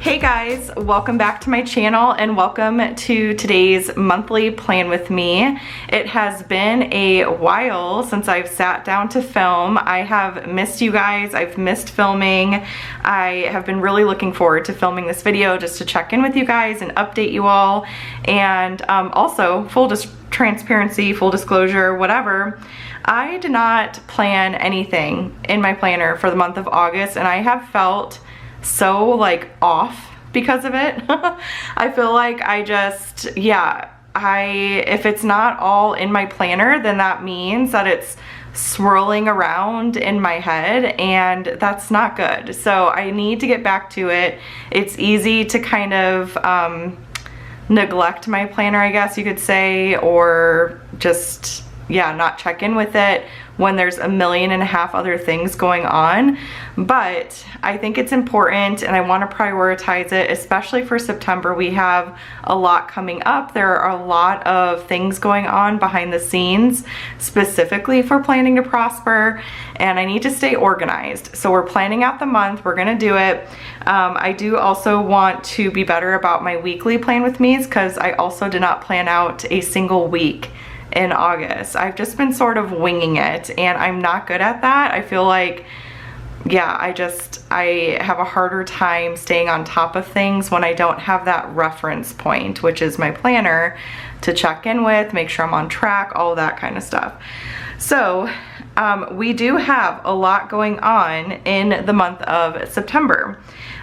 Hey guys, welcome back to my channel and welcome to today's monthly plan with me. It has been a while since I've sat down to film. I have missed you guys, I've missed filming. I have been really looking forward to filming this video just to check in with you guys and update you all. And also, full transparency, full disclosure, whatever, I did not plan anything in my planner for the month of August, and I have felt so like off because of it. I feel like if it's not all in my planner, then that means that it's swirling around in my head, and that's not good. So I need to get back to it. It's easy to kind of neglect my planner, I guess you could say, or just not check in with it when there's 1.5 million other things going on. But I think it's important and I want to prioritize it, especially for September. We have a lot coming up. There are a lot of things going on behind the scenes, specifically for Planning to Prosper, and I need to stay organized. So we're planning out the month, we're gonna do it. I do also want to be better about my weekly plan with me's, because I also did not plan out a single week in August. I've just been sort of winging it, and I'm not good at that. I feel like, I have a harder time staying on top of things when I don't have that reference point, which is my planner, to check in with, make sure I'm on track, all that kind of stuff. So we do have a lot going on in the month of September.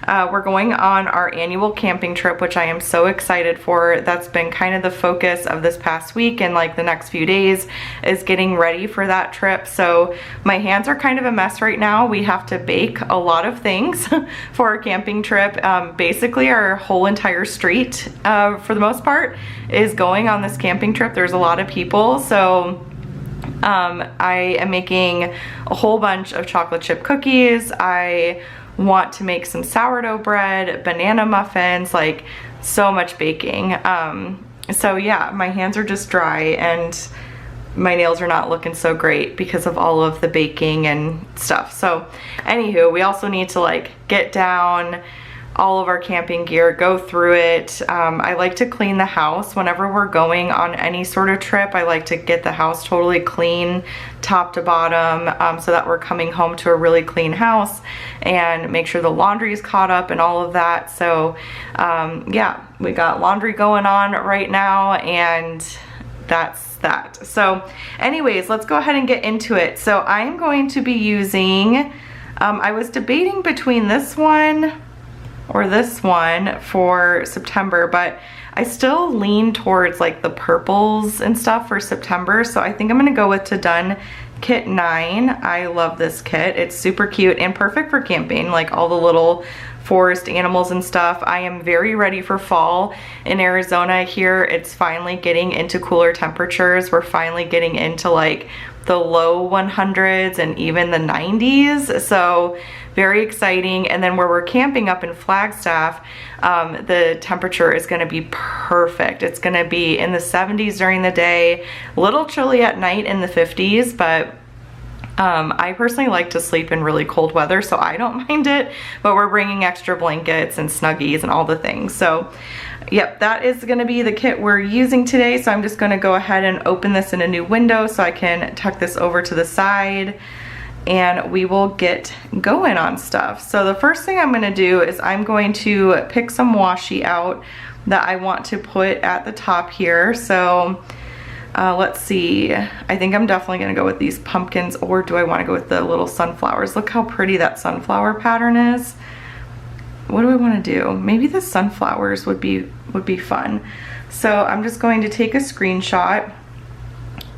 We're going on our annual camping trip, which I am so excited for. That's been kind of the focus of this past week, and like the next few days is getting ready for that trip. So my hands are kind of a mess right now. We have to bake a lot of things for our camping trip. Basically our whole entire street, for the most part, is going on this camping trip. There's a lot of people, so I am making a whole bunch of chocolate chip cookies. I want to make some sourdough bread, banana muffins, like so much baking. So yeah, my hands are just dry and my nails are not looking so great because of all of the baking and stuff. So anywho, we also need to like get down all of our camping gear, go through it. I like to clean the house whenever we're going on any sort of trip. I like to get the house totally clean, top to bottom, so that we're coming home to a really clean house, and make sure the laundry is caught up and all of that. So yeah, we got laundry going on right now, and that's that. So anyways, let's go ahead and get into it. So I'm going to be using, I was debating between this one or this one for September, but I still lean towards like the purples and stuff for September. So I think I'm gonna go with To Done Kit 9. I love this kit. It's super cute and perfect for camping, like all the little forest animals and stuff. I am very ready for fall in Arizona here. It's finally getting into cooler temperatures. We're finally getting into like the low 100s and even the 90s. So very exciting. And then where we're camping up in Flagstaff, the temperature is gonna be perfect. It's gonna be in the 70s during the day, a little chilly at night in the 50s, but I personally like to sleep in really cold weather, so I don't mind it, but we're bringing extra blankets and Snuggies and all the things. So yep, that is gonna be the kit we're using today. So I'm just gonna go ahead and open this in a new window so I can tuck this over to the side, and we will get going on stuff. So the first thing I'm gonna do is I'm going to pick some washi out that I want to put at the top here. So let's see, I think I'm definitely gonna go with these pumpkins, or do I wanna go with the little sunflowers? Look how pretty that sunflower pattern is. What do I wanna do? Maybe the sunflowers would be fun. So I'm just going to take a screenshot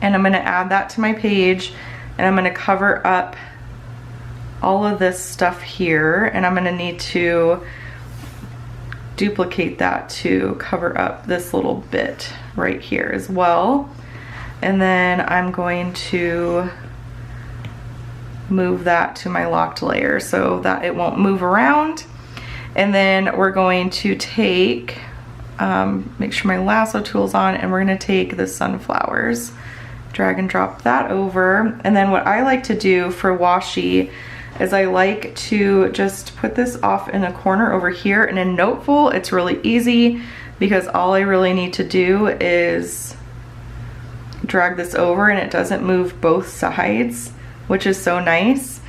and I'm gonna add that to my page, and I'm gonna cover up all of this stuff here, and I'm gonna need to duplicate that to cover up this little bit right here as well. And then I'm going to move that to my locked layer so that it won't move around. And then we're going to take, make sure my lasso tool's on, and we're gonna take the sunflowers, drag and drop that over. And then what I like to do for washi is I like to just put this off in a corner over here, and in Noteful it's really easy because all I really need to do is drag this over and it doesn't move both sides, which is so nice.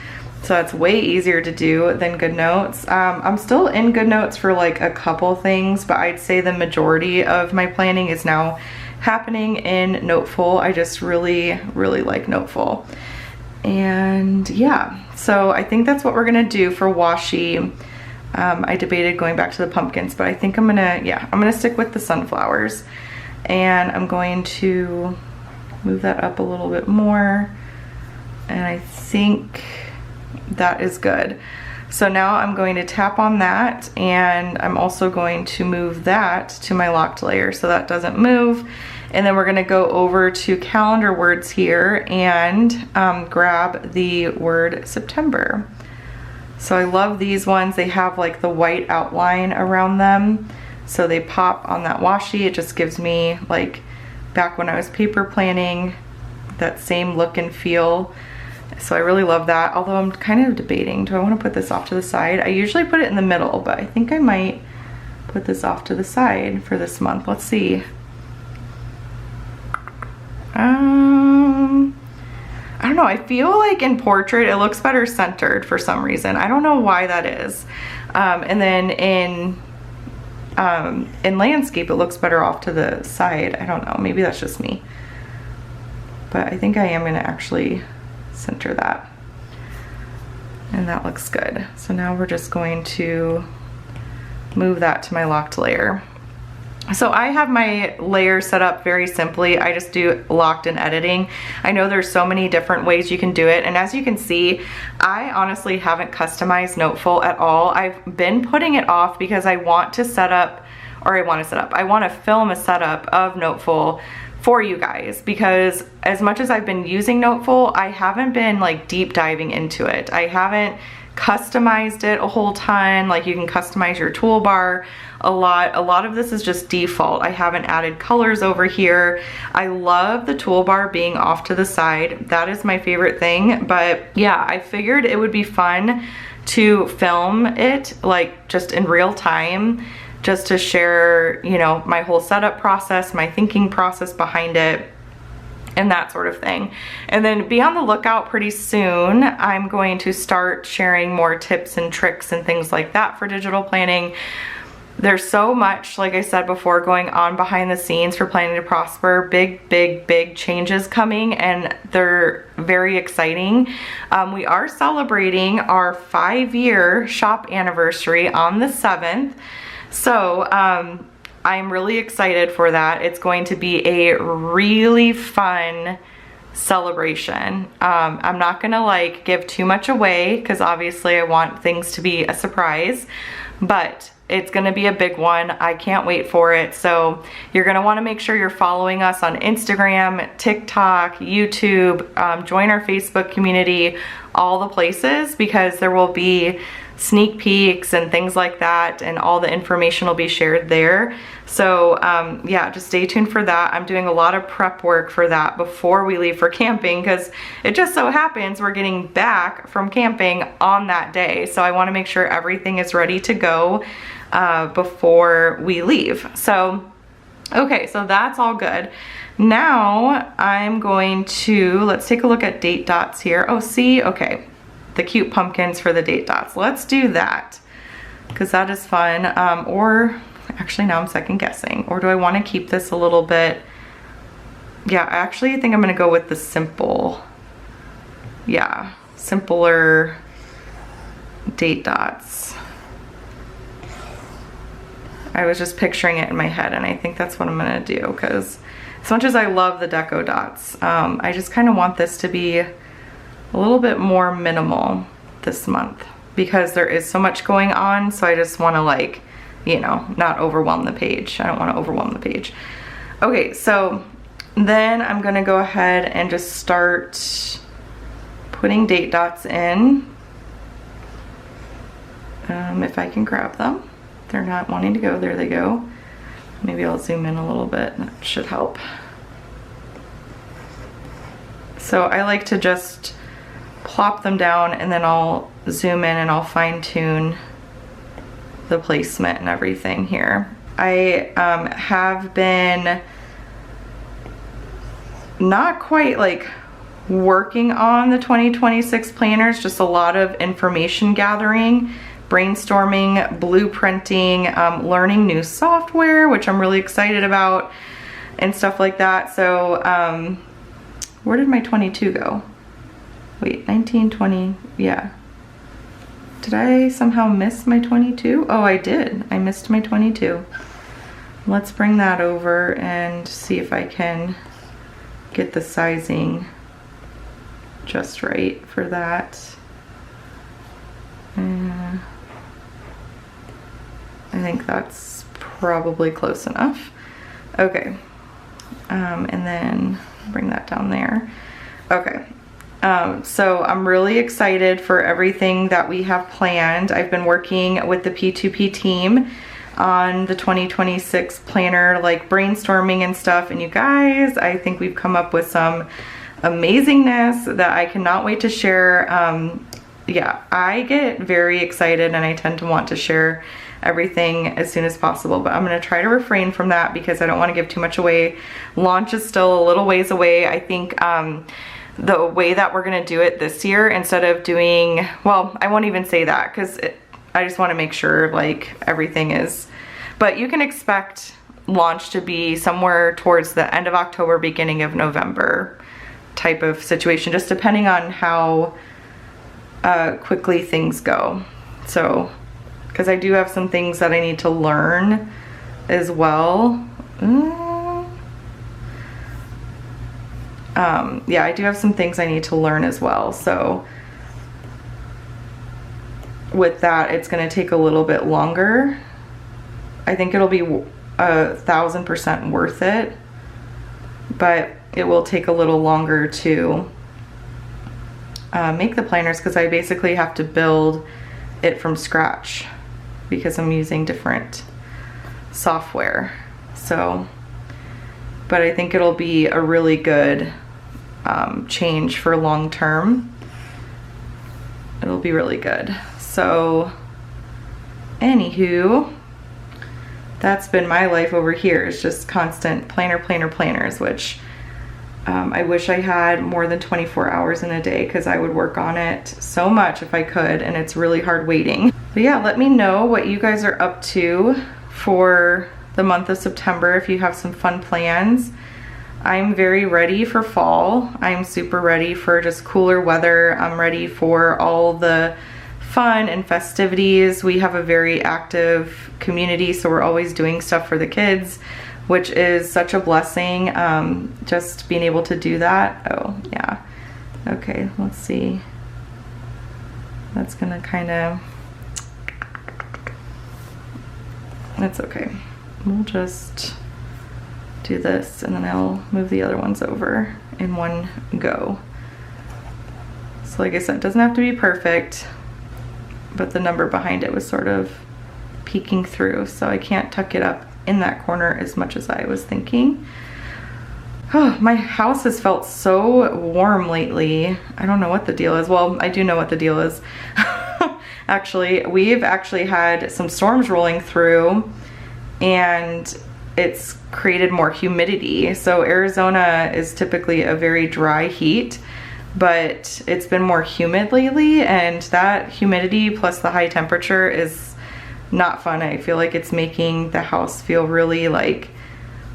So that's way easier to do than GoodNotes. I'm still in GoodNotes for like a couple things, but I'd say the majority of my planning is now happening in Noteful. I just really like Noteful. And yeah, so I think that's what we're gonna do for washi. I debated going back to the pumpkins, but I think I'm gonna stick with the sunflowers, and I'm going to move that up a little bit more, and I think that is good. So now I'm going to tap on that, and I'm also going to move that to my locked layer so that doesn't move. And then we're gonna go over to calendar words here and grab the word September. So I love these ones. They have like the white outline around them, so they pop on that washi. It just gives me, like back when I was paper planning, that same look and feel. So I really love that, although I'm kind of debating, do I want to put this off to the side? I usually put it in the middle, but I think I might put this off to the side for this month. Let's see. I don't know, I feel like in portrait it looks better centered for some reason. I don't know why that is. And then in landscape it looks better off to the side. I don't know, maybe that's just me. But I think I am gonna actually center that. And that looks good. So now we're just going to move that to my locked layer. So I have my layers set up very simply. I just do locked in editing. I know there's so many different ways you can do it, and as you can see, I honestly haven't customized Noteful at all. I've been putting it off because I want to I want to film a setup of Noteful for you guys, because as much as I've been using Noteful, I haven't been like deep diving into it. I haven't customized it a whole ton. Like, you can customize your toolbar a lot of this is just default. I haven't added colors over here. I love the toolbar being off to the side. That is my favorite thing. But yeah, I figured it would be fun to film it like just in real time, just to share, you know, my whole setup process, my thinking process behind it, and that sort of thing. And then be on the lookout pretty soon. I'm going to start sharing more tips and tricks and things like that for digital planning. There's so much, like I said before, going on behind the scenes for Planning to Prosper. Big changes coming, and they're very exciting. We are celebrating our 5-year shop anniversary on the 7th. So I'm really excited for that. It's going to be a really fun celebration. I'm not gonna like give too much away because obviously I want things to be a surprise, but it's gonna be a big one. I can't wait for it. So you're gonna wanna make sure you're following us on Instagram, TikTok, YouTube, join our Facebook community, all the places, because there will be sneak peeks and things like that, and all the information will be shared there. So yeah, just stay tuned for that. I'm doing a lot of prep work for that before we leave for camping, because it just so happens we're getting back from camping on that day. So I want to make sure everything is ready to go before we leave. So okay, so that's all good. Now I'm going to, let's take a look at date dots here. Oh, see, okay, the cute pumpkins for the date dots. Let's do that, because that is fun. Or actually now I'm second guessing, or do I want to keep this a little bit? Yeah, actually I think I'm gonna go with the simple, yeah, simpler date dots. I was just picturing it in my head, and I think that's what I'm gonna do, because as much as I love the deco dots, I just kind of want this to be a little bit more minimal this month, because there is so much going on. So I just want to, like, you know, not overwhelm the page. I don't want to overwhelm the page. Okay, so then I'm gonna go ahead and just start putting date dots in. If I can grab them. They're not wanting to go. There they go. Maybe I'll zoom in a little bit. That should help. So I like to just plop them down, and then I'll zoom in and I'll fine tune the placement and everything here. I have been not quite like working on the 2026 planners, just a lot of information gathering, brainstorming, blueprinting, learning new software, which I'm really excited about, and stuff like that. So where did my 22 go? Wait, 19, 20, yeah. Did I somehow miss my 22? Oh, I did. I missed my 22. Let's bring that over and see if I can get the sizing just right for that. I think that's probably close enough. Okay, and then bring that down there. Okay, so I'm really excited for everything that we have planned. I've been working with the P2P team on the 2026 planner, like brainstorming and stuff, and you guys, I think we've come up with some amazingness that I cannot wait to share. Yeah, I get very excited and I tend to want to share everything as soon as possible, but I'm going to try to refrain from that because I don't want to give too much away. Launch is still a little ways away. I think the way that we're going to do it this year, instead of doing, well, I won't even say that because I just want to make sure like everything is, but you can expect launch to be somewhere towards the end of October, beginning of November type of situation, just depending on how quickly things go. So, because I do have some things that I need to learn as well. Yeah, I do have some things I need to learn as well. So with that, it's going to take a little bit longer. I think it'll be 1000% worth it, but it will take a little longer to make the planners because I basically have to build it from scratch because I'm using different software. So, but I think it'll be a really good change for long term. It'll be really good. So, anywho, that's been my life over here. It's just constant planners, which I wish I had more than 24 hours in a day because I would work on it so much if I could, and it's really hard waiting. But yeah, let me know what you guys are up to for the month of September if you have some fun plans. I'm very ready for fall. I'm super ready for just cooler weather. I'm ready for all the fun and festivities. We have a very active community, so we're always doing stuff for the kids, which is such a blessing, just being able to do that. Oh, yeah. Okay, let's see. That's gonna kind of, that's okay. We'll just do this and then I'll move the other ones over in one go. So like I said, it doesn't have to be perfect, but the number behind it was sort of peeking through, so I can't tuck it up in that corner as much as I was thinking. Oh, my house has felt so warm lately. I don't know what the deal is. Well, I do know what the deal is. Actually, we've actually had some storms rolling through and it's created more humidity. So Arizona is typically a very dry heat, but it's been more humid lately, and that humidity plus the high temperature is not fun. I feel like it's making the house feel really like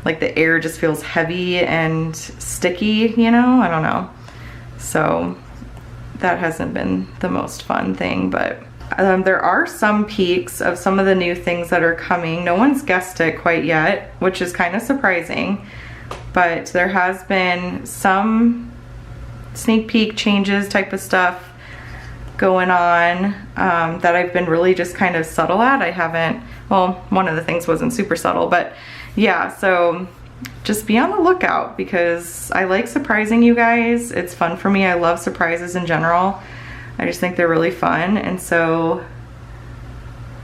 the air just feels heavy and sticky, you know? I don't know. So that hasn't been the most fun thing, but there are some peaks of some of the new things that are coming. No one's guessed it quite yet, which is kind of surprising, but there has been some sneak peek changes type of stuff going on that I've been really just kind of subtle at. I haven't, well, one of the things wasn't super subtle, but yeah, so just be on the lookout because I like surprising you guys. It's fun for me. I love surprises in general. I just think they're really fun, and so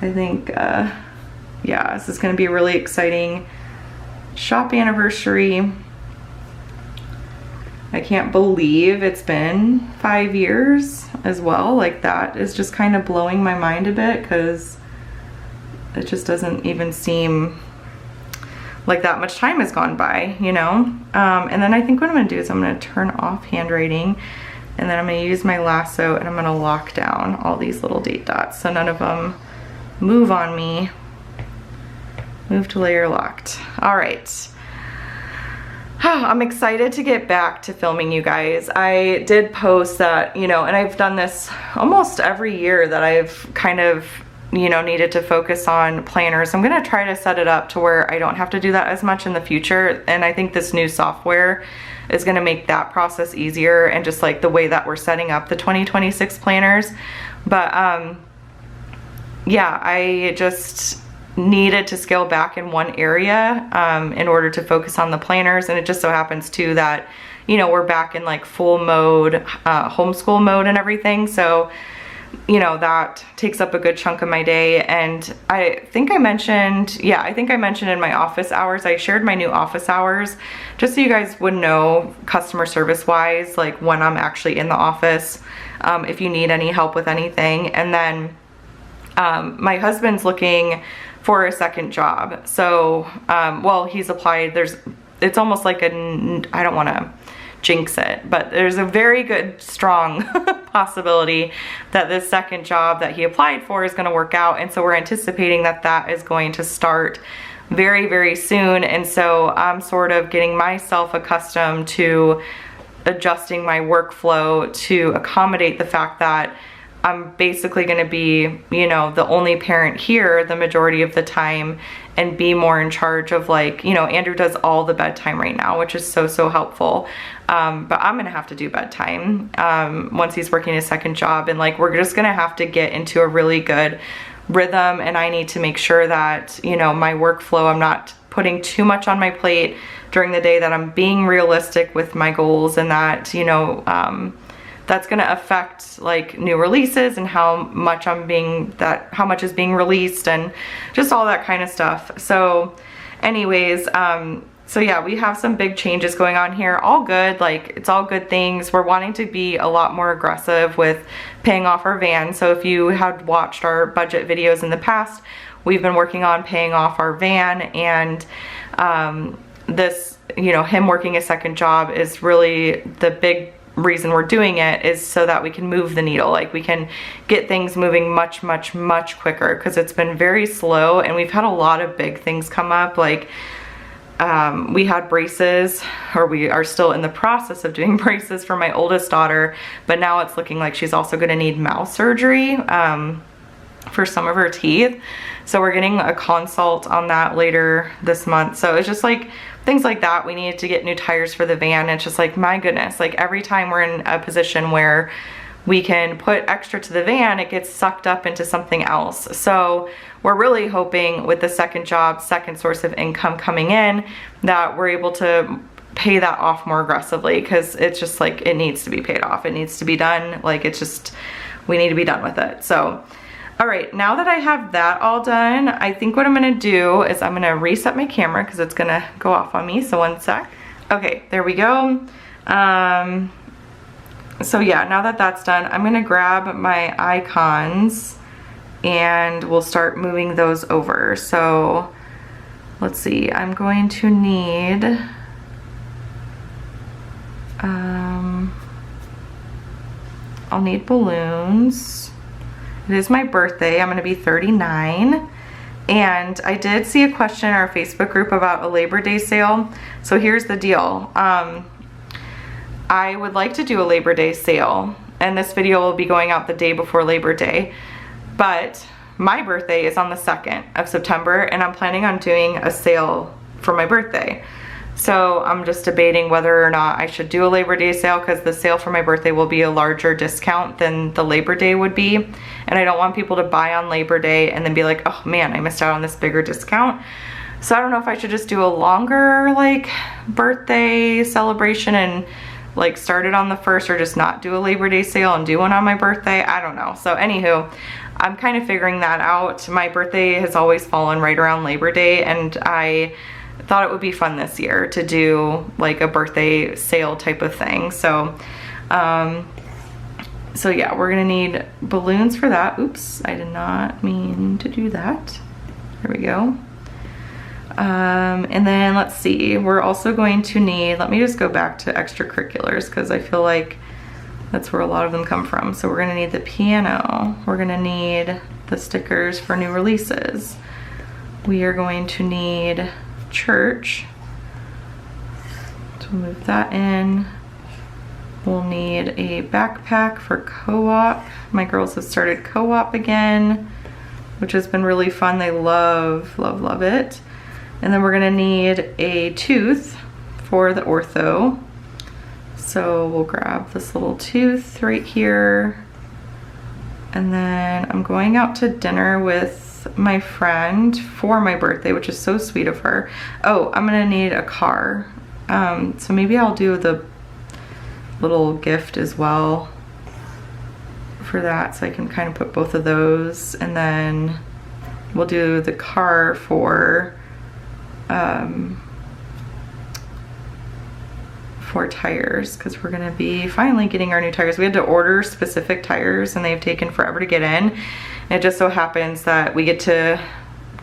I think, yeah, this is going to be a really exciting shop anniversary. I can't believe it's been 5 years as well. Like, that is just kind of blowing my mind a bit, because it just doesn't even seem like that much time has gone by, you know? And then I think what I'm gonna do is I'm gonna turn off handwriting, and then I'm gonna use my lasso and I'm gonna lock down all these little date dots so none of them move on me. Move to layer locked. All right. I'm excited to get back to filming, you guys. I did post that, you know, and I've done this almost every year that I've kind of, you know, needed to focus on planners. I'm gonna try to set it up to where I don't have to do that as much in the future, and I think this new software is gonna make that process easier, and just like the way that we're setting up the 2026 planners. But yeah, I just needed to scale back in one area in order to focus on the planners, and it just so happens too that, you know, we're back in like full mode, homeschool mode and everything, so you know, that takes up a good chunk of my day. And I think I mentioned, yeah, I think I mentioned in my office hours, I shared my new office hours just so you guys would know, customer service wise, like when I'm actually in the office, if you need any help with anything. And then my husband's looking for a second job. So, well, he's applied, it's almost like I don't want to jinx it, but there's a very good, strong possibility that this second job that he applied for is going to work out. And so we're anticipating that that is going to start very, very soon. And so I'm sort of getting myself accustomed to adjusting my workflow to accommodate the fact that I'm basically going to be, you know, the only parent here the majority of the time, and be more in charge of, like, you know, Andrew does all the bedtime right now, which is so, so helpful. But I'm going to have to do bedtime once he's working a second job. And like, we're just going to have to get into a really good rhythm. And I need to make sure that, you know, my workflow, I'm not putting too much on my plate during the day, that I'm being realistic with my goals, and that, you know, that's going to affect like new releases and how much how much is being released, and just all that kind of stuff. So anyways, so yeah, we have some big changes going on here. All good, like it's all good things. We're wanting to be a lot more aggressive with paying off our van. So if you had watched our budget videos in the past, we've been working on paying off our van, and this, you know, him working a second job is really the big reason we're doing it, is so that we can move the needle. Like, we can get things moving much, much, much quicker, because it's been very slow, and we've had a lot of big things come up. Like, we had braces, or we are still in the process of doing braces for my oldest daughter, but now it's looking like she's also going to need mouth surgery for some of her teeth. So we're getting a consult on that later this month. So it's just like things like that. We needed to get new tires for the van. It's just like, my goodness, like every time we're in a position where we can put extra to the van, it gets sucked up into something else. So we're really hoping with the second job, second source of income coming in, that we're able to pay that off more aggressively, because it's just like, it needs to be paid off. It needs to be done. Like, it's just, we need to be done with it. So all right, now that I have that all done, I think what I'm gonna do is I'm gonna reset my camera, because it's gonna go off on me, so one sec. Okay, there we go. So yeah, now that that's done, I'm gonna grab my icons and we'll start moving those over. So let's see, I'm going to need, I'll need balloons. It is my birthday. I'm gonna be 39. And I did see a question in our Facebook group about a Labor Day sale. So here's the deal. I would like to do a Labor Day sale, and this video will be going out the day before Labor Day. But my birthday is on the 2nd of September, and I'm planning on doing a sale for my birthday. So I'm just debating whether or not I should do a Labor Day sale, because the sale for my birthday will be a larger discount than the Labor Day would be. And I don't want people to buy on Labor Day and then be like, oh man, I missed out on this bigger discount. So I don't know if I should just do a longer like birthday celebration and like start it on the 1st, or just not do a Labor Day sale and do one on my birthday. I don't know. So anywho, I'm kind of figuring that out. My birthday has always fallen right around Labor Day, and I thought it would be fun this year to do like a birthday sale type of thing. So, so yeah, we're gonna need balloons for that. Oops, I did not mean to do that. There we go. And then let's see, we're also going to need, let me just go back to extracurriculars because I feel like that's where a lot of them come from. So we're gonna need the piano. We're gonna need the stickers for new releases. We are going to need church. So move that in. We'll need a backpack for co-op. My girls have started co-op again, which has been really fun. They love, love, love it. And then we're gonna need a tooth for the ortho. So we'll grab this little tooth right here. And then I'm going out to dinner with my friend for my birthday, which is so sweet of her. Oh, I'm gonna need a car. So maybe I'll do the little gift as well for that, so I can kind of put both of those, and then we'll do the car for tires, because we're gonna be finally getting our new tires. We had to order specific tires and they've taken forever to get in. And it just so happens that we get to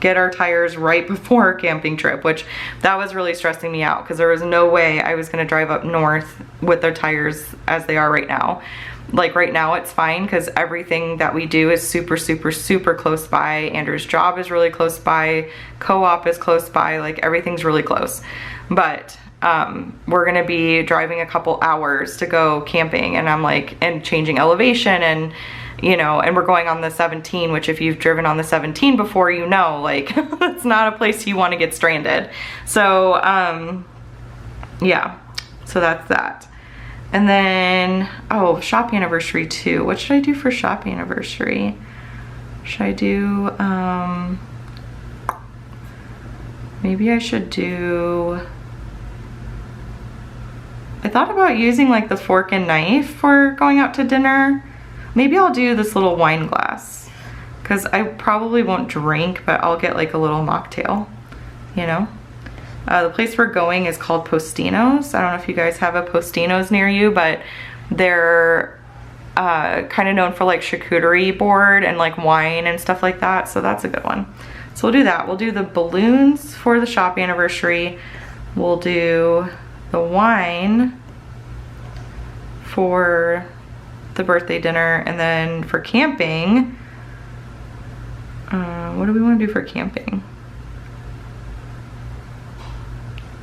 get our tires right before our camping trip, which that was really stressing me out because there was no way I was gonna drive up north with their tires as they are right now. Like right now it's fine because everything that we do is super, super, super close by. Andrew's job is really close by. Co-op is close by, like everything's really close. But we're gonna be driving a couple hours to go camping, and I'm like, and changing elevation, and you know, and we're going on the 17, which if you've driven on the 17 before, you know, like it's not a place you want to get stranded. So yeah, so that's that. And then, oh, shop anniversary too. What should I do for shop anniversary? Should I do, maybe I should do, I thought about using like the fork and knife for going out to dinner. Maybe I'll do this little wine glass because I probably won't drink, but I'll get like a little mocktail, you know? The place we're going is called Postino's. I don't know if you guys have a Postino's near you, but they're kind of known for like charcuterie board and like wine and stuff like that. So that's a good one. So we'll do that. We'll do the balloons for the shop anniversary. We'll do the wine for the birthday dinner, and then for camping, what do we want to do for camping?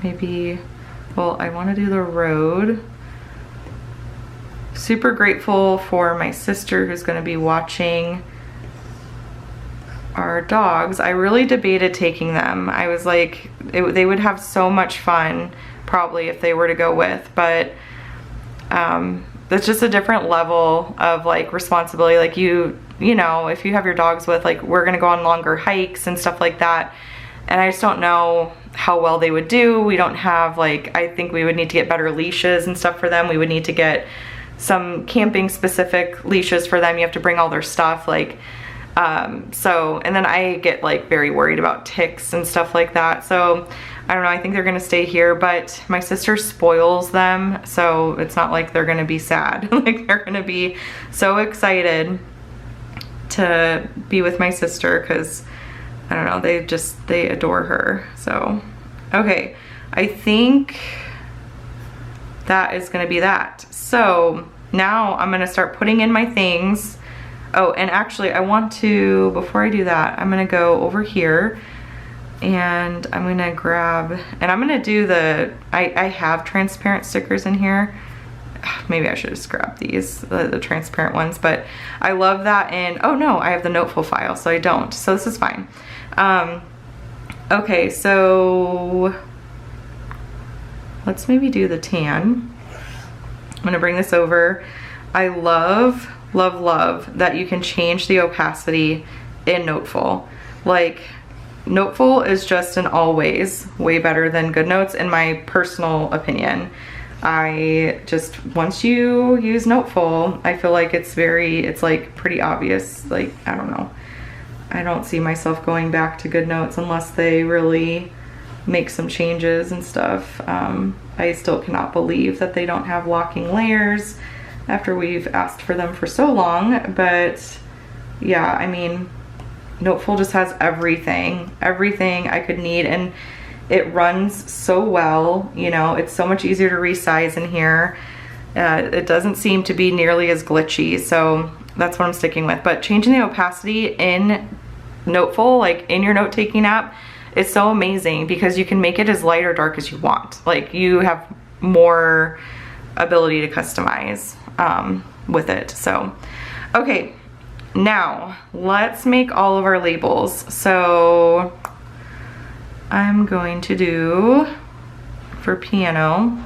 Maybe, well, I want to do the road. Super grateful for my sister who's going to be watching our dogs. I really debated taking them. I was like, they would have so much fun probably if they were to go with, but that's just a different level of like responsibility. Like you know, if you have your dogs with, like we're gonna go on longer hikes and stuff like that, and I just don't know how well they would do. We don't have like, I think we would need to get better leashes and stuff for them. We would need to get some camping specific leashes for them. You have to bring all their stuff, like so, and then I get like very worried about ticks and stuff like that. So I don't know, I think they're gonna stay here, but my sister spoils them, so it's not like they're gonna be sad. Like they're gonna be so excited to be with my sister because, I don't know, they adore her. So, okay, I think that is gonna be that. So now I'm gonna start putting in my things. Oh, and actually I want to, before I do that, I'm gonna go over here and I'm gonna grab, and I'm gonna do the, I have transparent stickers in here. Maybe I should just grab these, the transparent ones, but I love that. And oh no, I have the Noteful file, so I don't, so this is fine. Okay, so let's maybe do the tan. I'm gonna bring this over. I love, love, love that you can change the opacity in Noteful. Like, Noteful is just an always way better than GoodNotes in my personal opinion. I just, once you use Noteful, I feel like it's like pretty obvious. Like, I don't know. I don't see myself going back to GoodNotes unless they really make some changes and stuff. I still cannot believe that they don't have locking layers after we've asked for them for so long, but yeah, I mean, Noteful just has everything I could need, and it runs so well, you know, it's so much easier to resize in here. It doesn't seem to be nearly as glitchy, so that's what I'm sticking with. But changing the opacity in Noteful, like in your note-taking app, is so amazing because you can make it as light or dark as you want. Like, you have more ability to customize with it. So, okay, now let's make all of our labels. So I'm going to do, for piano,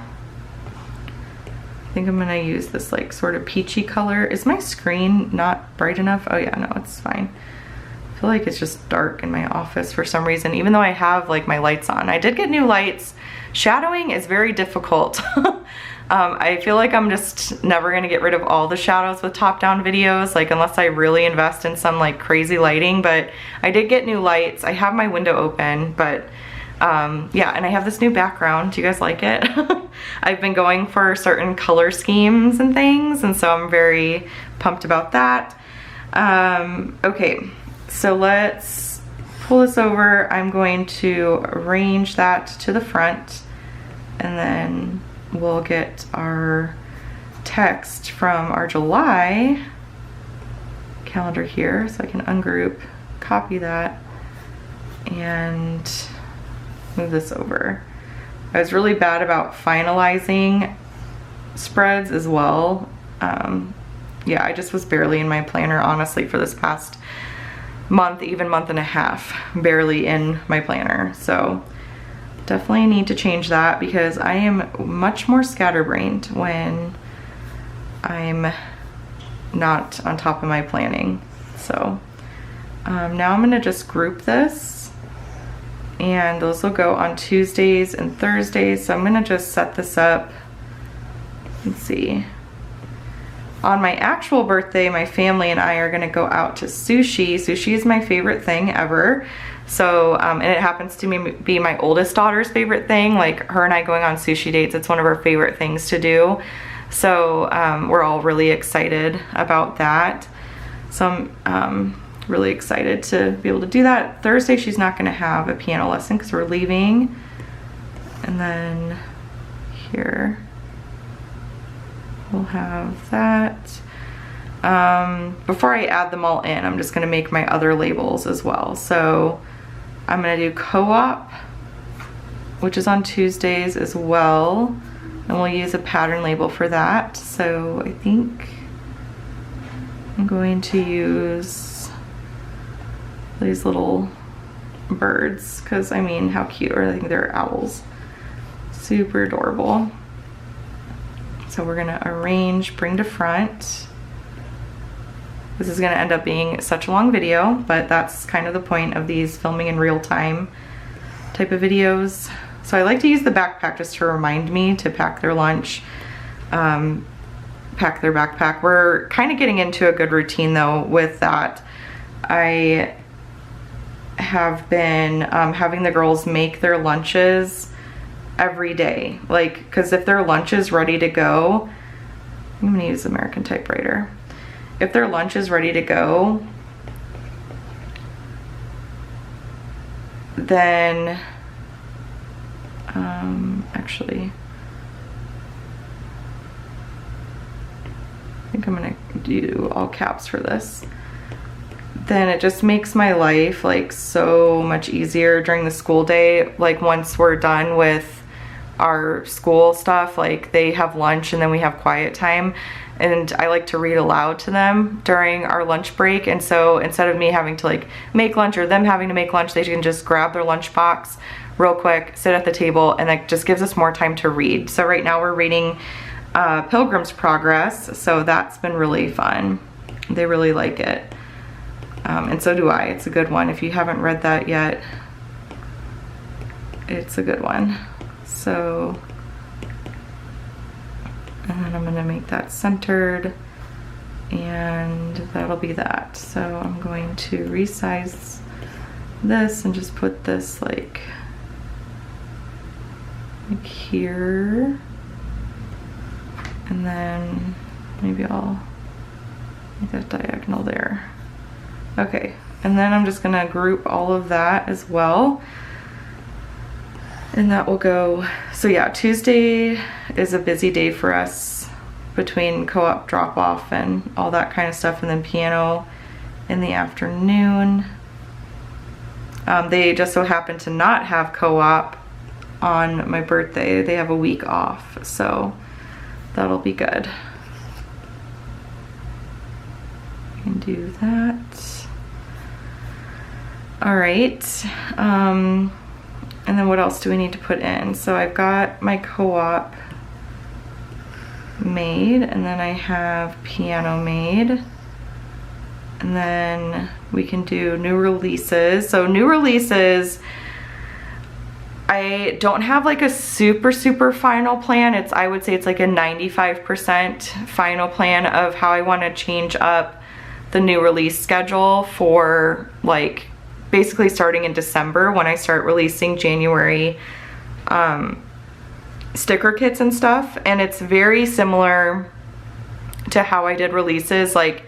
I think I'm gonna use this like sort of peachy color. Is my screen not bright enough? Oh yeah, no, it's fine. I feel like it's just dark in my office for some reason, even though I have like my lights on. I did get new lights. Shadowing is very difficult. I feel like I'm just never gonna get rid of all the shadows with top-down videos, like unless I really invest in some like crazy lighting, but I did get new lights. I have my window open, but yeah, and I have this new background. Do you guys like it? I've been going for certain color schemes and things, and so I'm very pumped about that. Okay, so let's pull this over. I'm going to arrange that to the front, and then we'll get our text from our July calendar here, so I can ungroup, copy that, and move this over. I was really bad about finalizing spreads as well. Yeah, I just was barely in my planner, honestly, for this past month, even month and a half, barely in my planner. So definitely need to change that because I am much more scatterbrained when I'm not on top of my planning. So now I'm gonna just group this, and those will go on Tuesdays and Thursdays. So I'm gonna just set this up. Let's see. On my actual birthday, my family and I are gonna go out to sushi. Sushi is my favorite thing ever. So, and it happens to be my oldest daughter's favorite thing. Like, her and I going on sushi dates, it's one of our favorite things to do. So we're all really excited about that. So I'm really excited to be able to do that. Thursday, she's not gonna have a piano lesson because we're leaving. And then here, we'll have that. Before I add them all in, I'm just gonna make my other labels as well. So I'm gonna do co-op, which is on Tuesdays as well. And we'll use a pattern label for that. So I think I'm going to use these little birds, because I mean, how cute are they? I think they're owls. Super adorable. So we're gonna arrange, bring to front. This is gonna end up being such a long video, but that's kind of the point of these filming in real time type of videos. So I like to use the backpack just to remind me to pack their lunch, pack their backpack. We're kind of getting into a good routine though with that. I have been having the girls make their lunches every day, like, because if their lunch is ready to go, I'm gonna use American typewriter. If their lunch is ready to go, then actually, I think I'm gonna do all caps for this. Then it just makes my life like so much easier during the school day. Like, once we're done with our school stuff, like they have lunch and then we have quiet time, and I like to read aloud to them during our lunch break. And so instead of me having to like make lunch or them having to make lunch, they can just grab their lunch box real quick, sit at the table, and that just gives us more time to read. So right now we're reading Pilgrim's Progress, so that's been really fun. They really like it, and so do I. It's a good one. If you haven't read that yet, it's a good one. So, and then I'm gonna make that centered, and that'll be that. So I'm going to resize this and just put this like like here. And then maybe I'll make that diagonal there. Okay, and then I'm just gonna group all of that as well. And that will go, so yeah, Tuesday is a busy day for us between co-op drop-off and all that kind of stuff, and then piano in the afternoon. They just so happen to not have co-op on my birthday. They have a week off, so that'll be good. I can do that. All right. And then what else do we need to put in? So I've got my co-op made, and then I have piano made. And then we can do new releases. So new releases, I don't have like a super final plan. I would say it's like a 95% final plan of how I want to change up the new release schedule for like basically starting in December when I start releasing January sticker kits and stuff. And it's very similar to how I did releases like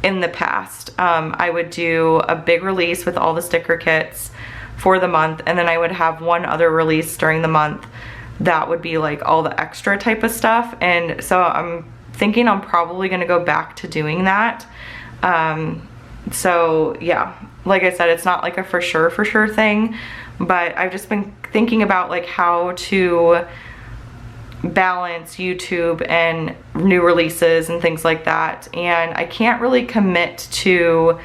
in the past. I would do a big release with all the sticker kits for the month, and then I would have one other release during the month that would be like all the extra type of stuff. And so I'm thinking I'm probably gonna go back to doing that. So yeah, like I said, it's not like a for sure thing, but I've just been thinking about like how to balance YouTube and new releases and things like that, and I can't really commit to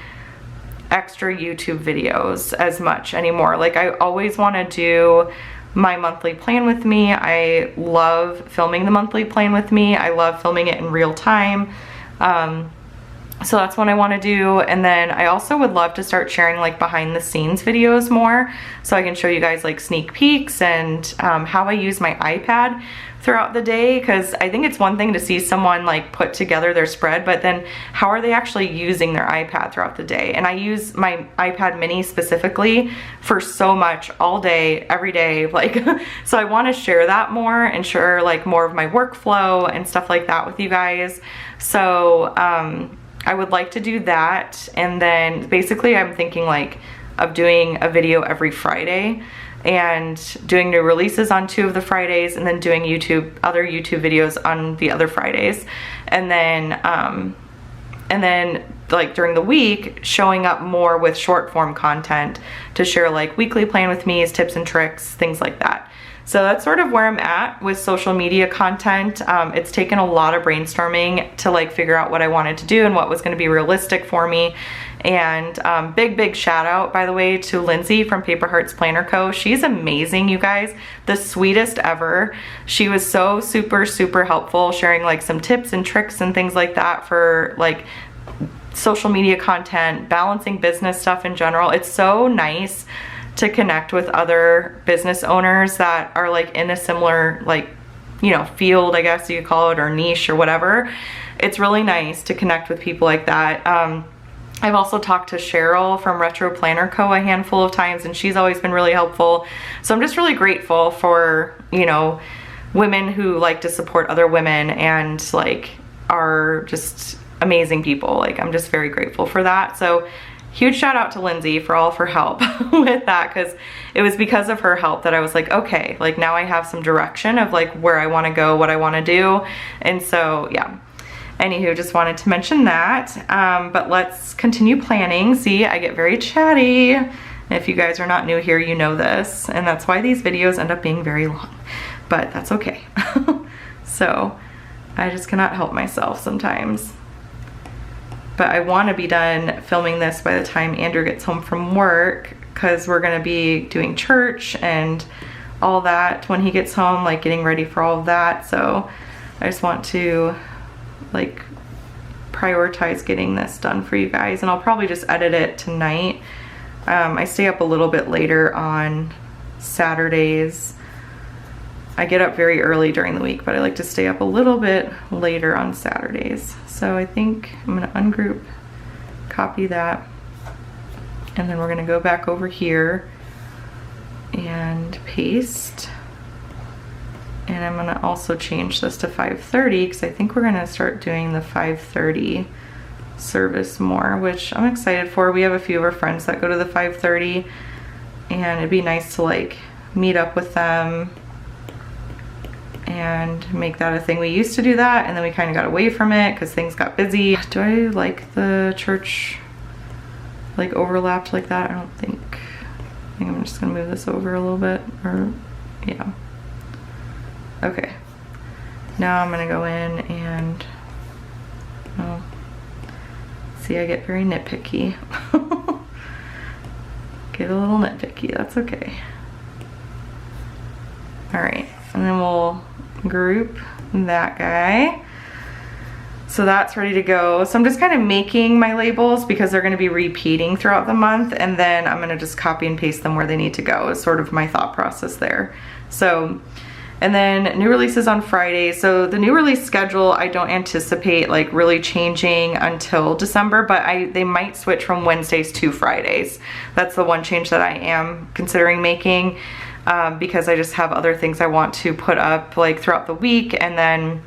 extra YouTube videos as much anymore. Like I always want to do my monthly plan with me. I love filming the monthly plan with me. I love filming it in real time. So that's what I want to do. And then I also would love to start sharing like behind the scenes videos more, so I can show you guys like sneak peeks and how I use my iPad throughout the day, because I think it's one thing to see someone like put together their spread, but then how are they actually using their iPad throughout the day? And I use my iPad mini specifically for so much all day, every day, like so I want to share that more and share like more of my workflow and stuff like that with you guys. So I would like to do that, and then basically I'm thinking like of doing a video every Friday and doing new releases on 2 of the Fridays, and then doing other YouTube videos on the other Fridays, and then like during the week showing up more with short form content to share like weekly plan with me's, tips and tricks, things like that. So that's sort of where I'm at with social media content. It's taken a lot of brainstorming to like figure out what I wanted to do and what was going to be realistic for me. And big shout out, by the way, to Lindsay from Paper Hearts Planner Co. She's amazing, you guys. The sweetest ever. She was so super helpful, sharing like some tips and tricks and things like that for like social media content, balancing business stuff in general. It's so nice to connect with other business owners that are like in a similar like, you know, field, I guess you could call it, or niche or whatever. It's really nice to connect with people like that. I've also talked to Cheryl from Retro Planner Co. a handful of times, and she's always been really helpful. So I'm just really grateful for, you know, women who like to support other women and like are just amazing people. Like I'm just very grateful for that. So huge shout out to Lindsay for all of her help with that, because it was because of her help that I was like, okay, like now I have some direction of like where I want to go, what I want to do. And so yeah, anywho, just wanted to mention that. But let's continue planning. See, I get very chatty. If you guys are not new here, you know this, and that's why these videos end up being very long, but that's okay. So I just cannot help myself sometimes. But I want to be done filming this by the time Andrew gets home from work, because we're going to be doing church and all that when he gets home, like getting ready for all of that. So I just want to like prioritize getting this done for you guys, and I'll probably just edit it tonight. I stay up a little bit later on Saturdays. I get up very early during the week, but I like to stay up a little bit later on Saturdays. So I think I'm gonna ungroup, copy that, and then we're gonna go back over here and paste. And I'm gonna also change this to 5:30 because I think we're gonna start doing the 5:30 service more, which I'm excited for. We have a few of our friends that go to the 5:30 and it'd be nice to like meet up with them and make that a thing. We used to do that and then we kind of got away from it because things got busy. Do I like the church like overlapped like that? I don't think. I think I'm just gonna move this over a little bit, or yeah. Okay, now I'm gonna go in and, oh, see, I get very nitpicky. Get a little nitpicky, that's okay. All right, and then we'll group that guy. So that's ready to go. So I'm just kind of making my labels because they're gonna be repeating throughout the month, and then I'm gonna just copy and paste them where they need to go is sort of my thought process there. So, and then new releases on Friday. So the new release schedule, I don't anticipate like really changing until December, but they might switch from Wednesdays to Fridays. That's the one change that I am considering making because I just have other things I want to put up like throughout the week, and then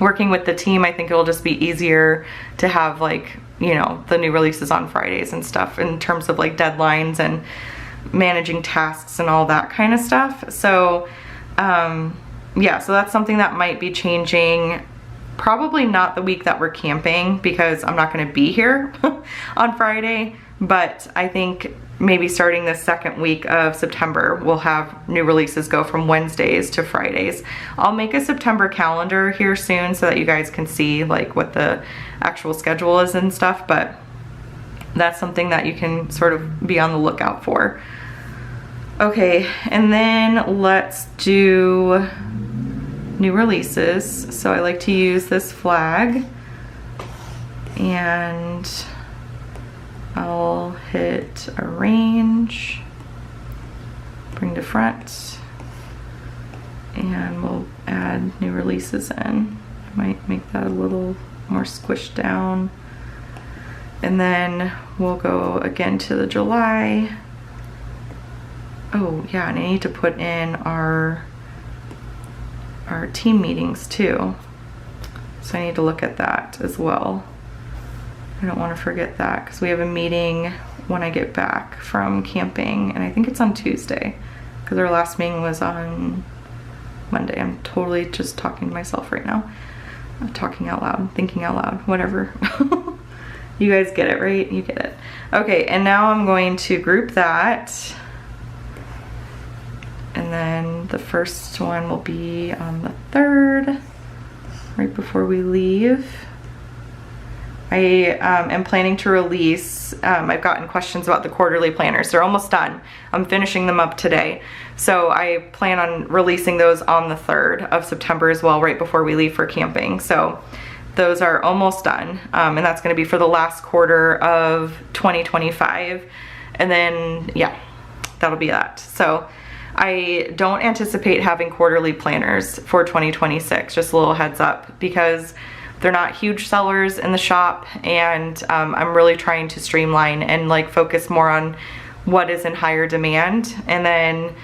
working with the team, I think it'll just be easier to have like, you know, the new releases on Fridays and stuff in terms of like deadlines and managing tasks and all that kind of stuff. So yeah, so that's something that might be changing. Probably not the week that we're camping because I'm not going to be here on Friday, but I think maybe starting the second week of September, we'll have new releases go from Wednesdays to Fridays. I'll make a September calendar here soon so that you guys can see like what the actual schedule is and stuff, but that's something that you can sort of be on the lookout for. Okay, and then let's do new releases. So I like to use this flag, and I'll hit arrange, bring to front, and we'll add new releases in. I might make that a little more squished down. And then we'll go again to the July. Oh yeah, and I need to put in our team meetings too. So I need to look at that as well. I don't want to forget that because we have a meeting when I get back from camping, and I think it's on Tuesday because our last meeting was on Monday. I'm totally just talking to myself right now. I'm talking out loud, thinking out loud, whatever. You guys get it, right? You get it. Okay, and now I'm going to group that. And then the first one will be on the 3rd, right before we leave. I am planning to release, I've gotten questions about the quarterly planners. They're almost done. I'm finishing them up today. So I plan on releasing those on the 3rd of September as well, right before we leave for camping. So those are almost done. And that's gonna be for the last quarter of 2025. And then, yeah, that'll be that. So I don't anticipate having quarterly planners for 2026, just a little heads up, because they're not huge sellers in the shop, and I'm really trying to streamline and like focus more on what is in higher demand, and then,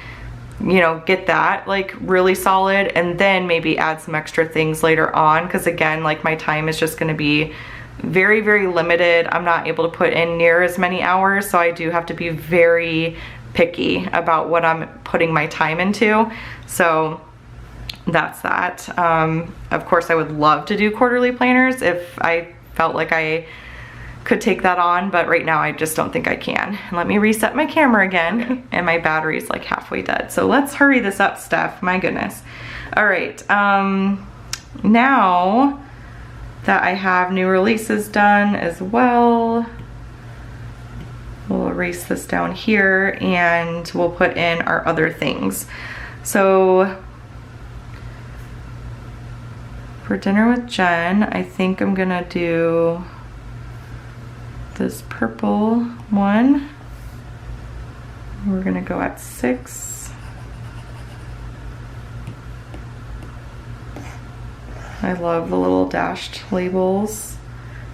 you know, get that like really solid, and then maybe add some extra things later on, because again, like my time is just going to be very, very limited. I'm not able to put in near as many hours, so I do have to be very picky about what I'm putting my time into. So that's that. Of course, I would love to do quarterly planners if I felt like I could take that on, but right now I just don't think I can. Let me reset my camera again, and my battery's like halfway dead. So let's hurry this up, Steph. My goodness. All right. Now that I have new releases done as well, we'll erase this down here and we'll put in our other things. So for dinner with Jen, I think I'm gonna do this purple one. We're gonna go at 6. I love the little dashed labels.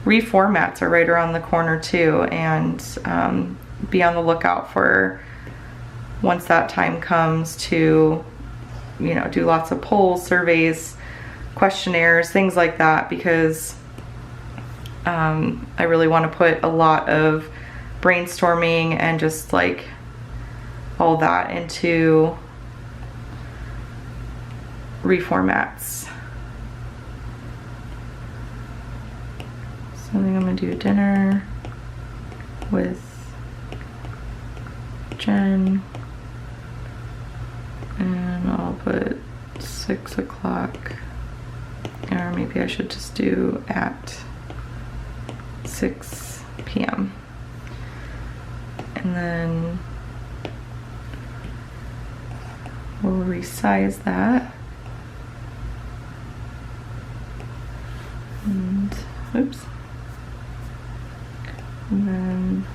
Reformats are right around the corner too, and be on the lookout for, once that time comes, to you know, do lots of polls, surveys, questionnaires, things like that, because I really want to put a lot of brainstorming and just like all that into reformats. So I think I'm gonna do dinner with Jen, and I'll put 6 o'clock, or maybe I should just do at 6 p.m. and then we'll resize that, and oops, and then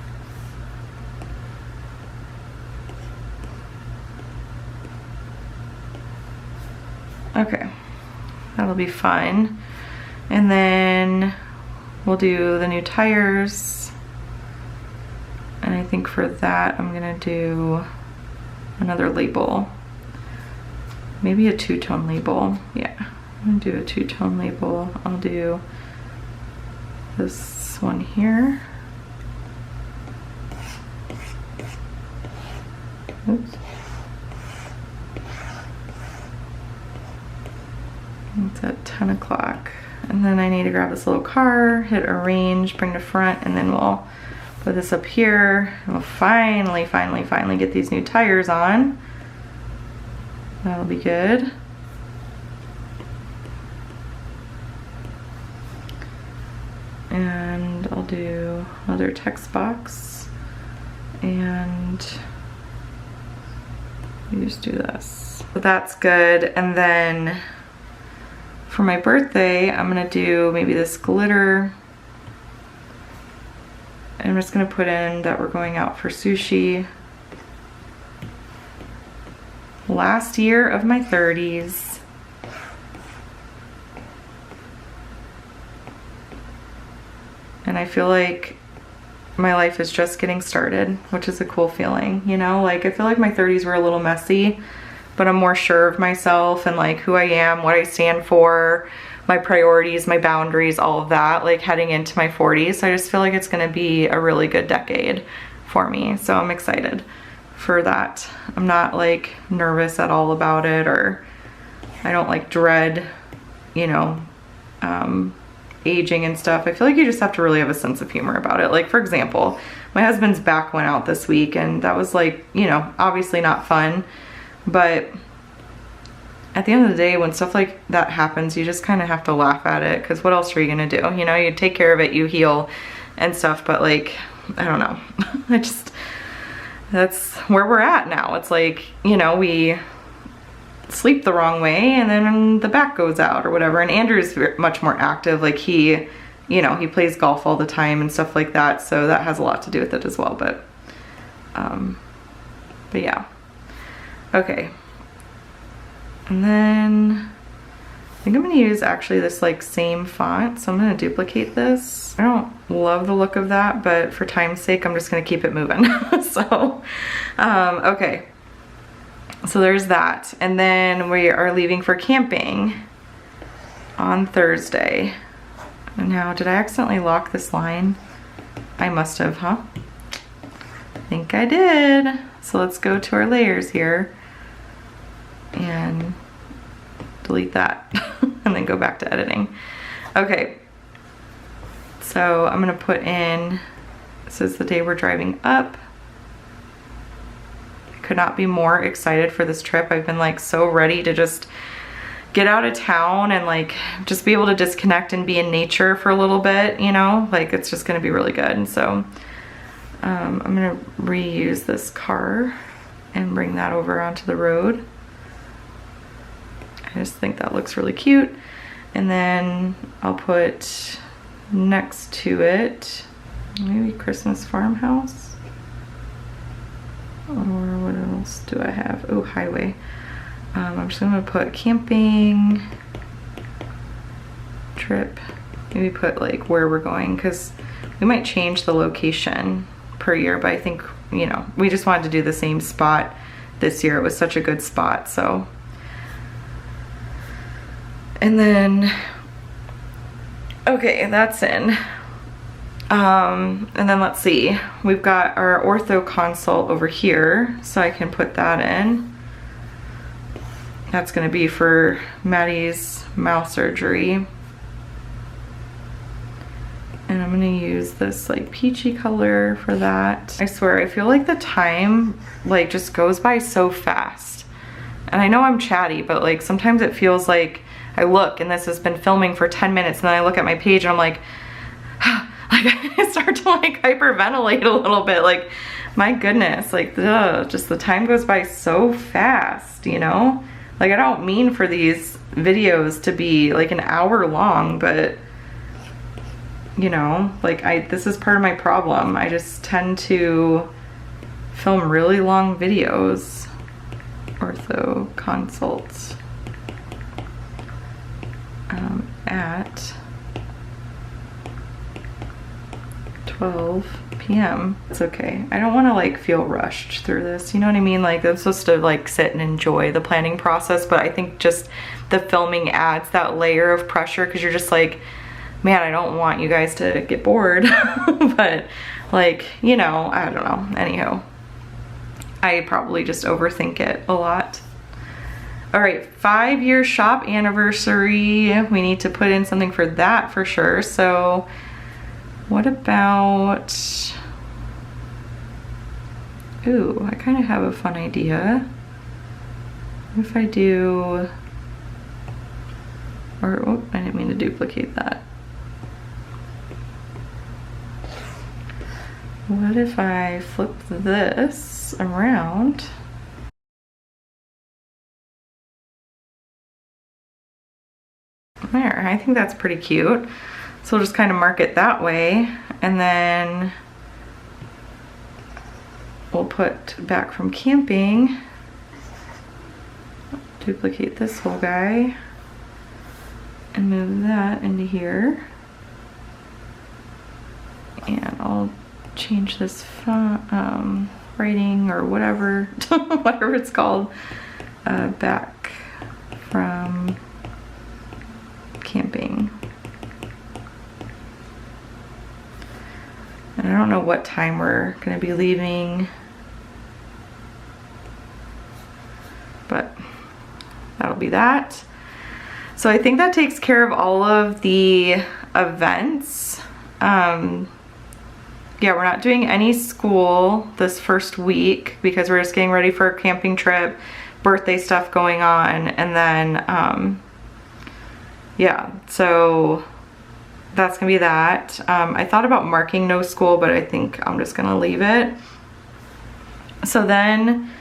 okay, that'll be fine. And then we'll do the new tires, and I think for that I'm gonna do another label, maybe a two-tone label. Yeah, I'm gonna do a two-tone label. I'll do this one here. Oops. It's at 10 o'clock. And then I need to grab this little car, hit arrange, bring to front, and then we'll put this up here. And we'll finally get these new tires on. That'll be good. And I'll do another text box, and we just do this. So that's good. And then for my birthday, I'm gonna do maybe this glitter. And I'm just gonna put in that we're going out for sushi. Last year of my 30s. And I feel like my life is just getting started, which is a cool feeling, you know? Like, I feel like my 30s were a little messy, but I'm more sure of myself and like who I am, what I stand for, my priorities, my boundaries, all of that, like heading into my 40s. So I just feel like it's gonna be a really good decade for me. So I'm excited for that. I'm not like nervous at all about it, or I don't like dread, you know, aging and stuff. I feel like you just have to really have a sense of humor about it. Like, for example, my husband's back went out this week, and that was like, you know, obviously not fun. But at the end of the day, when stuff like that happens, you just kind of have to laugh at it, because what else are you gonna do? You know, you take care of it, you heal and stuff, but like, I don't know. That's where we're at now. It's like, you know, we sleep the wrong way and then the back goes out or whatever. And Andrew's much more active. Like, he, you know, he plays golf all the time and stuff like that. So that has a lot to do with it as well. But yeah. Okay, and then I think I'm gonna use actually this like same font, so I'm gonna duplicate this. I don't love the look of that, but for time's sake, I'm just gonna keep it moving. So, okay, so there's that, and then we are leaving for camping on Thursday. Now, did I accidentally lock this line? I must have, huh? I think I did. So let's go to our layers here and delete that and then go back to editing. Okay, so I'm gonna put in, this is the day we're driving up. I could not be more excited for this trip. I've been like so ready to just get out of town and like just be able to disconnect and be in nature for a little bit, you know, like it's just gonna be really good. And so I'm gonna reuse this car and bring that over onto the road. I just think that looks really cute. And then I'll put next to it, maybe Christmas farmhouse. Or what else do I have? Oh, highway. I'm just gonna put camping trip. Maybe put like where we're going, because we might change the location per year, but I think, you know, we just wanted to do the same spot this year. It was such a good spot, so And then, okay, that's in. And then let's see, we've got our ortho consult over here, so I can put that in. That's gonna be for Maddie's mouth surgery. And I'm gonna use this like peachy color for that. I swear, I feel like the time like just goes by so fast. And I know I'm chatty, but like sometimes it feels like I look and this has been filming for 10 minutes and then I look at my page and I'm like, like I start to like hyperventilate a little bit. Like, my goodness, like just the time goes by so fast, you know? Like, I don't mean for these videos to be like an hour long, but you know, like this is part of my problem. I just tend to film really long videos. Ortho consults at 12 p.m. It's okay. I don't want to like feel rushed through this. You know what I mean? Like, I'm supposed to like sit and enjoy the planning process, but I think just the filming adds that layer of pressure because you're just like, man, I don't want you guys to get bored. But like, you know, I don't know. Anyhow, I probably just overthink it a lot. All right, 5-year shop anniversary. We need to put in something for that for sure. So what about, ooh, I kind of have a fun idea. What if I do, or, oh, I didn't mean to duplicate that. What if I flip this around? There, I think that's pretty cute. So we'll just kind of mark it that way, and then we'll put back from camping, duplicate this whole guy, and move that into here. And I'll change this font, writing or whatever, whatever it's called, back from camping. And I don't know what time we're gonna be leaving, but that'll be that. So I think that takes care of all of the events. Yeah, we're not doing any school this first week because we're just getting ready for a camping trip, birthday stuff going on, and then yeah, so that's gonna be that. I thought about marking no school, but I think I'm just gonna leave it. So then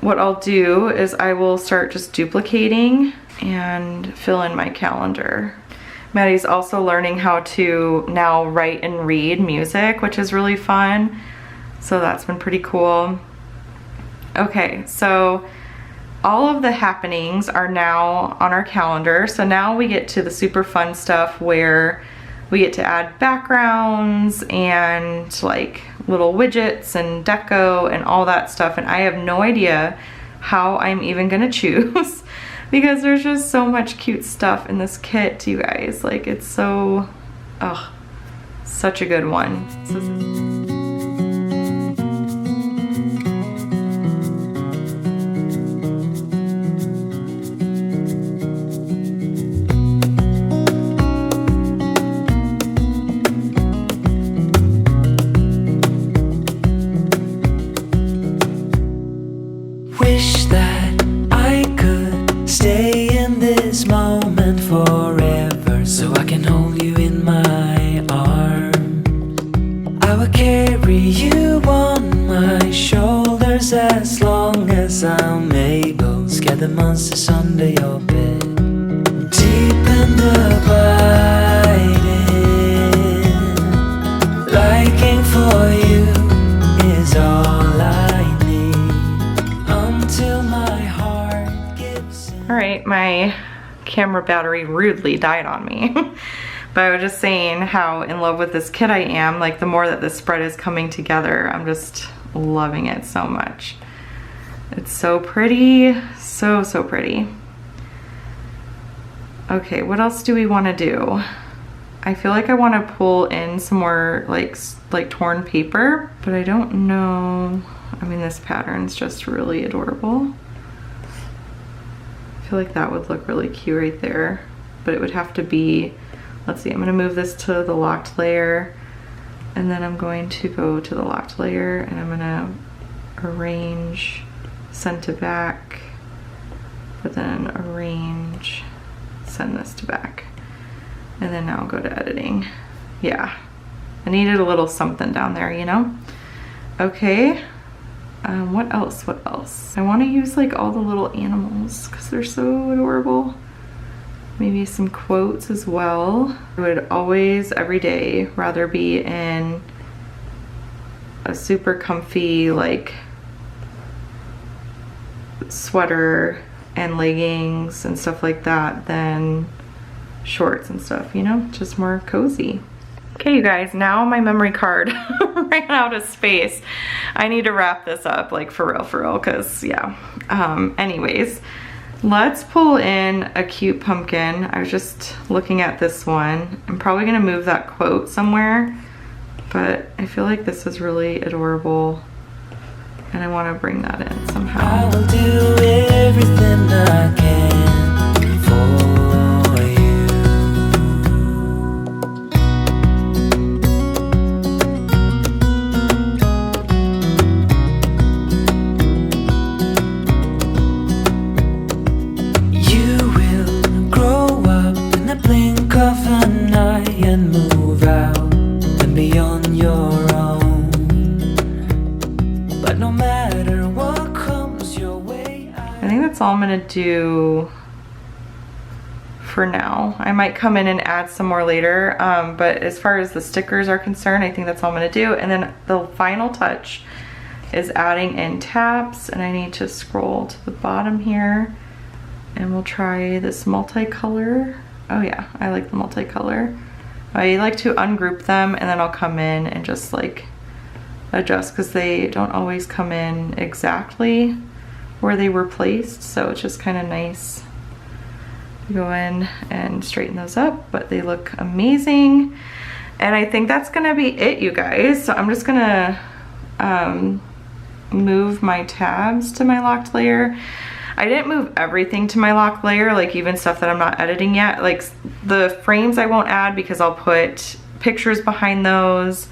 what I'll do is I will start just duplicating and fill in my calendar. Maddie's also learning how to now write and read music, which is really fun. So that's been pretty cool. Okay, so all of the happenings are now on our calendar. So now we get to the super fun stuff where we get to add backgrounds and like little widgets and deco and all that stuff. And I have no idea how I'm even gonna choose because there's just so much cute stuff in this kit, you guys. Like, it's so, oh, such a good one. Wish that I could stay in this moment forever, so I can hold you in my arms. I will carry you on my shoulders as long as I'm able. Scare the monsters under your bed. Deep and abiding, liking for you is all I need until my heart gives in. All right, my camera battery rudely died on me. But I was just saying how in love with this kit I am. Like, the more that this spread is coming together, I'm just loving it so much. It's so pretty, so, so pretty. Okay, what else do we want to do? I feel like I want to pull in some more like torn paper, but I don't know. I mean, this pattern's just really adorable. I feel like that would look really cute right there, but it would have to be, let's see, I'm gonna move this to the locked layer, and then I'm going to go to the locked layer and I'm gonna arrange, send to back, but then arrange, send this to back. And then now I'll go to editing. Yeah, I needed a little something down there, you know? Okay, what else, what else? I wanna use like all the little animals because they're so adorable. Maybe some quotes as well. I would always, every day, rather be in a super comfy like sweater and leggings and stuff like that than shorts and stuff, you know, just more cozy. Okay, you guys, now my memory card ran out of space. I need to wrap this up, like for real, because yeah. Anyways, let's pull in a cute pumpkin. I was just looking at this one. I'm probably gonna move that quote somewhere, but I feel like this is really adorable and I wanna bring that in somehow. I will do everything I can for you. You will grow up in the blink of an eye and move out and be on your own. But no matter what comes your way, I think that's all I'm gonna do for now. I might come in and add some more later, but as far as the stickers are concerned, I think that's all I'm gonna do. And then the final touch is adding in tabs, and I need to scroll to the bottom here, and we'll try this multicolor. Oh yeah, I like the multicolor. I like to ungroup them, and then I'll come in and just like adjust, because they don't always come in exactly where they were placed, so it's just kind of nice to go in and straighten those up, but they look amazing. And I think that's gonna be it, you guys. So I'm just gonna move my tabs to my locked layer. I didn't move everything to my locked layer, like even stuff that I'm not editing yet. Like the frames I won't add because I'll put pictures behind those.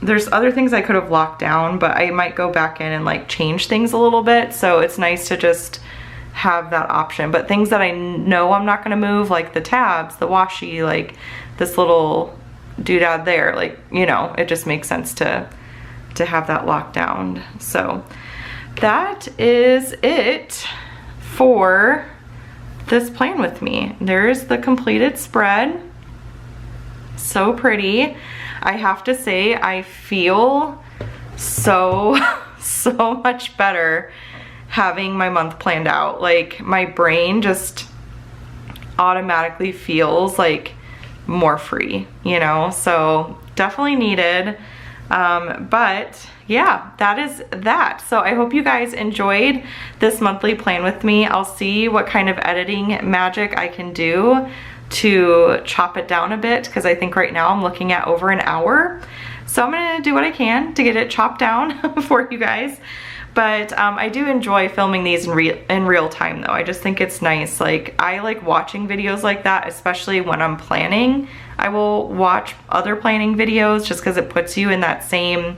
There's other things I could have locked down, but I might go back in and like change things a little bit. So it's nice to just have that option. But things that I know I'm not gonna move, like the tabs, the washi, like this little doodad there, like, you know, it just makes sense to have that locked down. So that is it for this plan with me. There's the completed spread. So pretty. I have to say, I feel so much better having my month planned out. Like my brain just automatically feels like more free, you know? So definitely needed. But yeah, that is that. So I hope you guys enjoyed this monthly plan with me. I'll see what kind of editing magic I can do to chop it down a bit, because I think right now I'm looking at over an hour. So I'm gonna do what I can to get it chopped down for you guys. But I do enjoy filming these in real time though. I just think it's nice. Like I like watching videos like that, especially when I'm planning. I will watch other planning videos just because it puts you in that same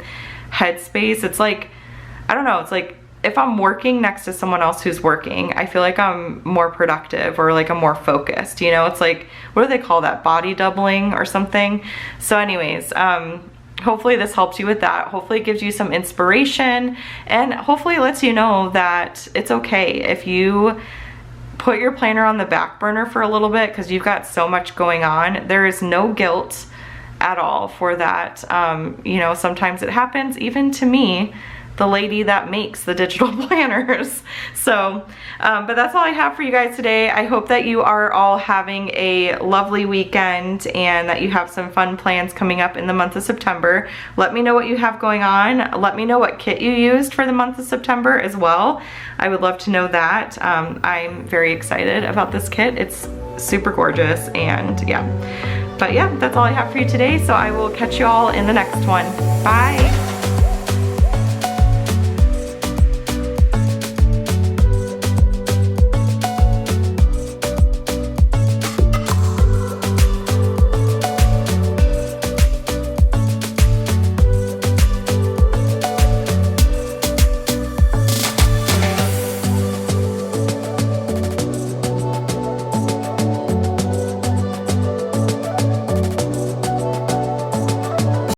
headspace. It's like, I don't know, it's like if I'm working next to someone else who's working, I feel like I'm more productive, or like I'm more focused, you know? It's like, what do they call that? Body doubling or something? So anyways, hopefully this helps you with that. Hopefully it gives you some inspiration, and hopefully it lets you know that it's okay if you put your planner on the back burner for a little bit because you've got so much going on. There is no guilt at all for that. You know, sometimes it happens even to me the lady that makes the digital planners. So, but that's all I have for you guys today. I hope that you are all having a lovely weekend and that you have some fun plans coming up in the month of September. Let me know what you have going on. Let me know what kit you used for the month of September as well. I would love to know that. I'm very excited about this kit. It's super gorgeous, and yeah. But yeah, that's all I have for you today, so I will catch you all in the next one. Bye!